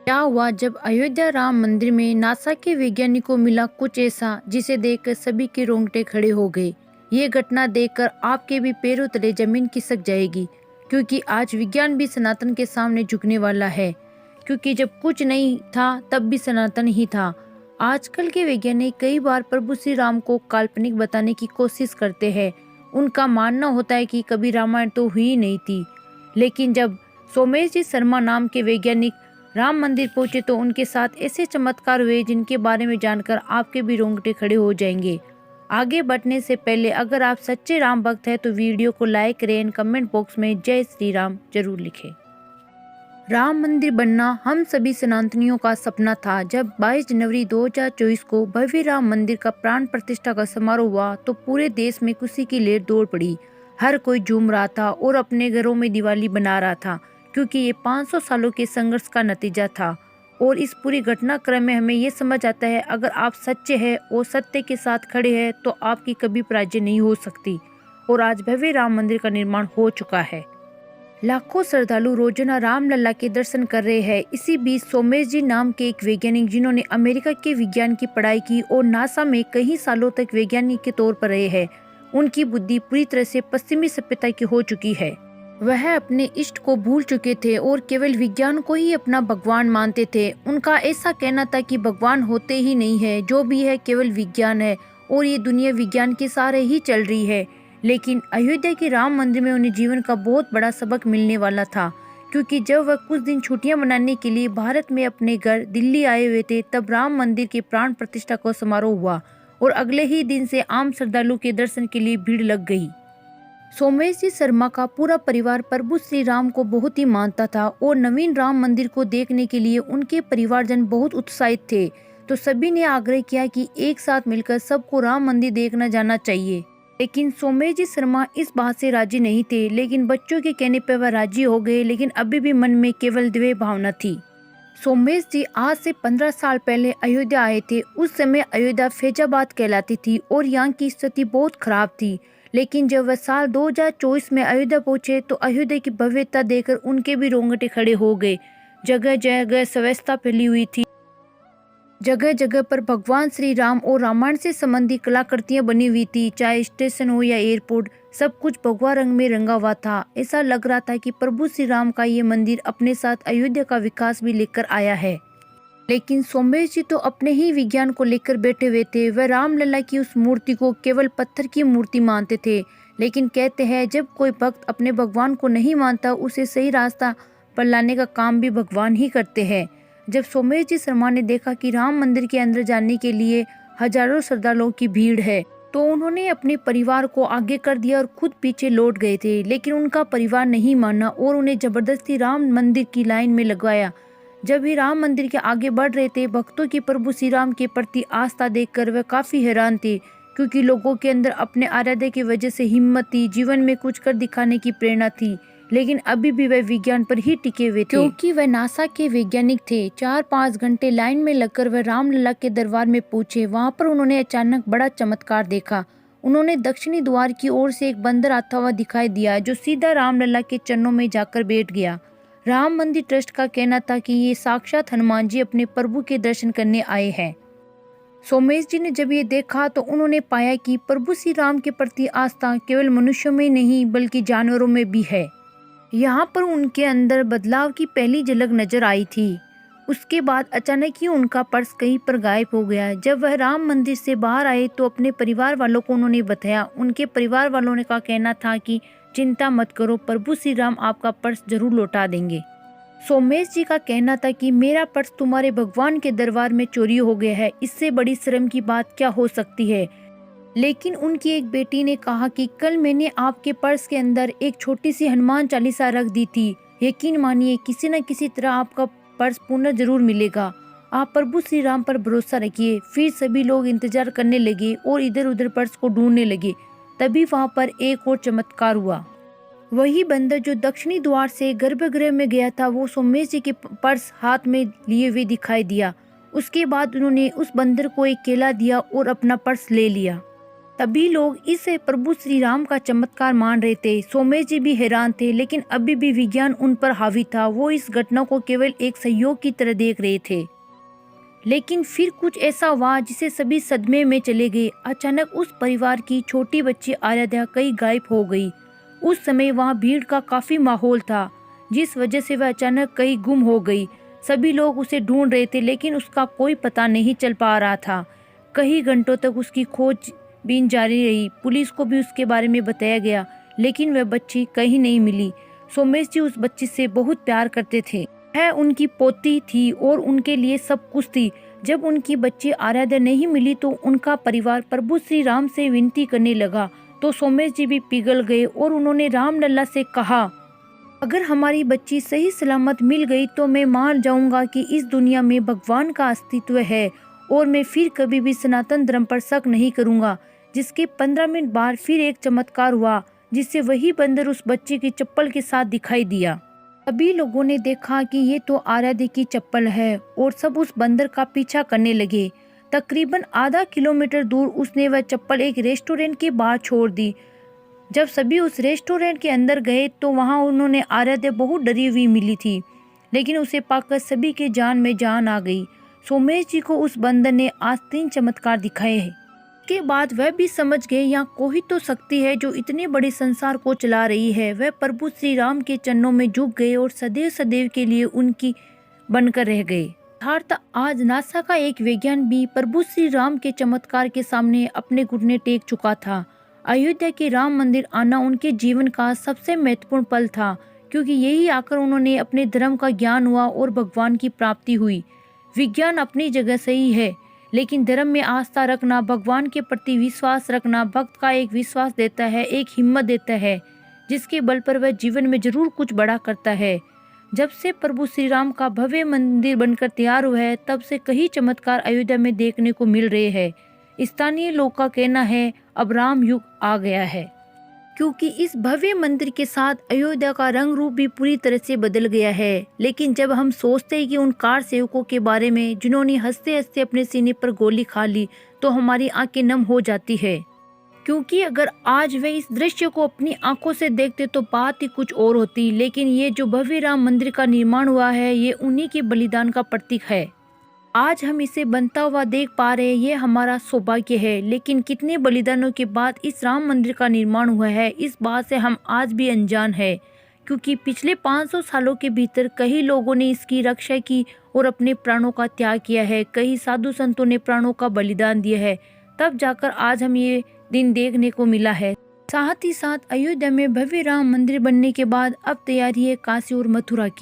क्या हुआ जब अयोध्या राम मंदिर में नासा के वैज्ञानिकों को मिला कुछ ऐसा जिसे देखकर सभी के रोंगटे खड़े हो गए। ये घटना देखकर आपके भी पैरों तले जमीन खिसक जाएगी, क्योंकि आज विज्ञान भी सनातन के सामने झुकने वाला है। क्योंकि जब कुछ नहीं था तब भी सनातन ही था। आजकल के वैज्ञानिक कई बार प्रभु श्री राम को काल्पनिक बताने की कोशिश करते हैं। उनका मानना होता है कि कभी रामायण तो हुई नहीं थी। लेकिन जब सोमेश जी शर्मा नाम के वैज्ञानिक राम मंदिर पहुंचे तो उनके साथ ऐसे चमत्कार हुए जिनके बारे में जानकर आपके भी रोंगटे खड़े हो जाएंगे। आगे बढ़ने से पहले अगर आप सच्चे राम भक्त हैं तो वीडियो को लाइक करें एंड कमेंट बॉक्स में जय श्री राम जरूर लिखें। राम मंदिर बनना हम सभी सनातनियों का सपना था। जब 22 जनवरी 2024 को भव्य राम मंदिर का प्राण प्रतिष्ठा का समारोह हुआ तो पूरे देश में खुशी की लहर दौड़ पड़ी। हर कोई झूम रहा था और अपने घरों में दिवाली बना रहा था, क्योंकि ये 500 सालों के संघर्ष का नतीजा था। और इस पूरी घटनाक्रम में हमें ये समझ आता है, अगर आप सच्चे हैं और सत्य के साथ खड़े हैं तो आपकी कभी पराजय नहीं हो सकती। और आज भव्य राम मंदिर का निर्माण हो चुका है। लाखों श्रद्धालु रोजाना रामलला के दर्शन कर रहे हैं। इसी बीच सोमेश जी नाम के एक वैज्ञानिक जिन्होंने अमेरिका के विज्ञान की पढ़ाई की और नासा में कई सालों तक वैज्ञानिक के तौर पर रहे हैं, उनकी बुद्धि पूरी तरह से पश्चिमी सभ्यता की हो चुकी है। वह अपने इष्ट को भूल चुके थे और केवल विज्ञान को ही अपना भगवान मानते थे। उनका ऐसा कहना था कि भगवान होते ही नहीं है, जो भी है केवल विज्ञान है और ये दुनिया विज्ञान के सहारे ही चल रही है। लेकिन अयोध्या के राम मंदिर में उन्हें जीवन का बहुत बड़ा सबक मिलने वाला था, क्योंकि जब वह कुछ दिन छुट्टियां मनाने के लिए भारत में अपने घर दिल्ली आए हुए थे तब राम मंदिर के प्राण प्रतिष्ठा का समारोह हुआ और अगले ही दिन से आम श्रद्धालु के दर्शन के लिए भीड़ लग गई। सोमेश जी शर्मा का पूरा परिवार प्रभु श्री राम को बहुत ही मानता था और नवीन राम मंदिर को देखने के लिए उनके परिवारजन बहुत उत्साहित थे। तो सभी ने आग्रह किया कि एक साथ मिलकर सबको राम मंदिर देखना जाना चाहिए। लेकिन सोमेश जी शर्मा इस बात से राजी नहीं थे, लेकिन बच्चों के कहने पर वह राजी हो गए। लेकिन अभी भी मन में केवल द्वे भावना थी। सोमेश जी आज से 15 साल पहले अयोध्या आए थे। उस समय अयोध्या फैजाबाद कहलाती थी और यहाँ की स्थिति बहुत खराब थी। लेकिन जब वह साल 2024 में अयोध्या पहुंचे तो अयोध्या की भव्यता देखकर उनके भी रोंगटे खड़े हो गए। जगह जगह व्यवस्था फैली हुई थी। जगह जगह पर भगवान श्री राम और रामायण से संबंधित कलाकृतियां बनी हुई थी। चाहे स्टेशन हो या एयरपोर्ट, सब कुछ भगवा रंग में रंगा हुआ था। ऐसा लग रहा था कि प्रभु श्री राम का ये मंदिर अपने साथ अयोध्या का विकास भी लेकर आया है। लेकिन सोमेश जी तो अपने ही विज्ञान को लेकर बैठे हुए थे। वह रामलला की उस मूर्ति को केवल पत्थर की मूर्ति मानते थे। लेकिन कहते हैं, जब कोई भक्त अपने भगवान को नहीं मानता, उसे सही रास्ता पर लाने का काम भी भगवान ही करते हैं। जब सोमेश जी शर्मा ने देखा कि राम मंदिर के अंदर जाने के लिए हजारों श्रद्धालुओं की भीड़ है, तो उन्होंने अपने परिवार को आगे कर दिया और खुद पीछे लौट गए थे। लेकिन उनका परिवार नहीं माना और उन्हें जबरदस्ती राम मंदिर की लाइन में लगवाया। जब भी राम मंदिर के आगे बढ़ रहे थे, भक्तों की प्रभु श्री राम के प्रति आस्था देखकर वह काफी हैरान थे, क्योंकि लोगों के अंदर अपने आराध्य की वजह से हिम्मत थी, जीवन में कुछ कर दिखाने की प्रेरणा थी। लेकिन अभी भी वह विज्ञान पर ही टिके हुए थे, क्योंकि वह नासा के वैज्ञानिक थे। 4-5 घंटे लाइन में लगकर वह रामलला के दरबार में पहुंचे। वहां पर उन्होंने अचानक बड़ा चमत्कार देखा। उन्होंने दक्षिणी द्वार की ओर से एक बंदर आता हुआ दिखाई दिया, जो सीधा रामलला के चरणों में जाकर बैठ गया। राम मंदिर ट्रस्ट का कहना था कि ये साक्षात हनुमान जी अपने प्रभु के दर्शन करने आए हैं। सोमेश जी ने जब ये देखा तो उन्होंने पाया कि प्रभु श्री राम के प्रति आस्था केवल मनुष्यों में नहीं बल्कि जानवरों में भी है। यहाँ पर उनके अंदर बदलाव की पहली झलक नजर आई थी। उसके बाद अचानक ही उनका पर्स कहीं पर गायब हो गया। जब वह राम मंदिर से बाहर आए तो अपने परिवार वालों को उन्होंने बताया। उनके परिवार वालों ने का कहना था कि चिंता मत करो, प्रभु श्री राम आपका पर्स जरूर लौटा देंगे। सोमेश जी का कहना था कि मेरा पर्स तुम्हारे भगवान के दरबार में चोरी हो गया है, इससे बड़ी शर्म की बात क्या हो सकती है। लेकिन उनकी एक बेटी ने कहा कि कल मैंने आपके पर्स के अंदर एक छोटी सी हनुमान चालीसा रख दी थी। यकीन मानिए, किसी न किसी तरह आपका पर्स पुनः जरूर मिलेगा। आप प्रभु श्री राम पर भरोसा रखिए। फिर सभी लोग इंतजार करने लगे और इधर उधर पर्स को ढूंढने लगे। तभी वहां पर एक और चमत्कार हुआ। वही बंदर जो दक्षिणी द्वार से गर्भगृह में गया था, वो सोमेश जी के पर्स हाथ में लिए हुए दिखाई दिया। उसके बाद उन्होंने उस बंदर को एक केला दिया और अपना पर्स ले लिया। तभी लोग इस प्रभु श्री राम का चमत्कार मान रहे थे। सोमेश जी भी हैरान थे, लेकिन अभी भी विज्ञान उन पर हावी था। वो इस घटना को केवल एक संयोग की तरह देख रहे थे। लेकिन फिर कुछ ऐसा हुआ जिसे सभी सदमे में चले गए। अचानक उस परिवार की छोटी बच्ची आराध्या कहीं गायब हो गई। उस समय वहाँ भीड़ का काफी माहौल था, जिस वजह से वह अचानक कहीं गुम हो गई। सभी लोग उसे ढूंढ रहे थे, लेकिन उसका कोई पता नहीं चल पा रहा था। कई घंटों तक उसकी खोजबीन जारी रही। पुलिस को भी उसके बारे में बताया गया, लेकिन वह बच्ची कहीं नहीं मिली। सोमेश जी उस बच्ची से बहुत प्यार करते थे। वह उनकी पोती थी और उनके लिए सब कुछ थी। जब उनकी बच्ची आराध्या नहीं मिली तो उनका परिवार प्रभु श्री राम से विनती करने लगा। तो सोमेश जी भी पिघल गए और उन्होंने रामलला से कहा, अगर हमारी बच्ची सही सलामत मिल गई तो मैं मान जाऊंगा कि इस दुनिया में भगवान का अस्तित्व है और मैं फिर कभी भी सनातन धर्म पर शक नहीं करूंगा। जिसके 15 मिनट बाद फिर एक चमत्कार हुआ, जिससे वही बंदर उस बच्चे की चप्पल के साथ दिखाई दिया। सभी लोगों ने देखा कि ये तो आराध्या की चप्पल है और सब उस बंदर का पीछा करने लगे। तकरीबन आधा किलोमीटर दूर उसने वह चप्पल एक रेस्टोरेंट के बाहर छोड़ दी। जब सभी उस रेस्टोरेंट के अंदर गए तो वहां उन्होंने आराध्या बहुत डरी हुई मिली थी, लेकिन उसे पाकर सभी के जान में जान आ गई। सोमेश जी को उस बंदर ने आज 3 चमत्कार दिखाए हैं। के बाद वह भी समझ गए यहाँ कोई तो शक्ति है जो इतने बड़े संसार को चला रही है। वह प्रभु श्री राम के चरणों में झुक गए और सदैव सदैव के लिए उनकी बनकर रह गए। अर्थात आज नासा का एक वैज्ञानिक भी प्रभु श्री राम के चमत्कार के सामने अपने घुटने टेक चुका था। अयोध्या के राम मंदिर आना उनके जीवन का सबसे महत्वपूर्ण पल था, क्योंकि यही आकर उन्होंने अपने धर्म का ज्ञान हुआ और भगवान की प्राप्ति हुई। विज्ञान अपनी जगह सही है, लेकिन धर्म में आस्था रखना, भगवान के प्रति विश्वास रखना भक्त का एक विश्वास देता है, एक हिम्मत देता है, जिसके बल पर वह जीवन में जरूर कुछ बड़ा करता है। जब से प्रभु श्री राम का भव्य मंदिर बनकर तैयार हुआ है, तब से कई चमत्कार अयोध्या में देखने को मिल रहे हैं। स्थानीय लोग का कहना है अब राम युग आ गया है, क्योंकि इस भव्य मंदिर के साथ अयोध्या का रंग रूप भी पूरी तरह से बदल गया है। लेकिन जब हम सोचते हैं कि उन कार सेवकों के बारे में जिन्होंने हंसते हंसते अपने सीने पर गोली खा ली, तो हमारी आंखें नम हो जाती है, क्योंकि अगर आज वे इस दृश्य को अपनी आंखों से देखते तो बात ही कुछ और होती। लेकिन ये जो भव्य राम मंदिर का निर्माण हुआ है, ये उन्हीं के बलिदान का प्रतीक है। आज हम इसे बनता हुआ देख पा रहे हैं, ये हमारा सौभाग्य है। लेकिन कितने बलिदानों के बाद इस राम मंदिर का निर्माण हुआ है, इस बात से हम आज भी अनजान है, क्योंकि पिछले 500 सालों के भीतर कई लोगों ने इसकी रक्षा की और अपने प्राणों का त्याग किया है। कई साधु संतों ने प्राणों का बलिदान दिया है, तब जाकर आज हम ये दिन देखने को मिला है। साथ ही साथ अयोध्या में भव्य राम मंदिर बनने के बाद अब तैयारी है काशी और मथुरा की।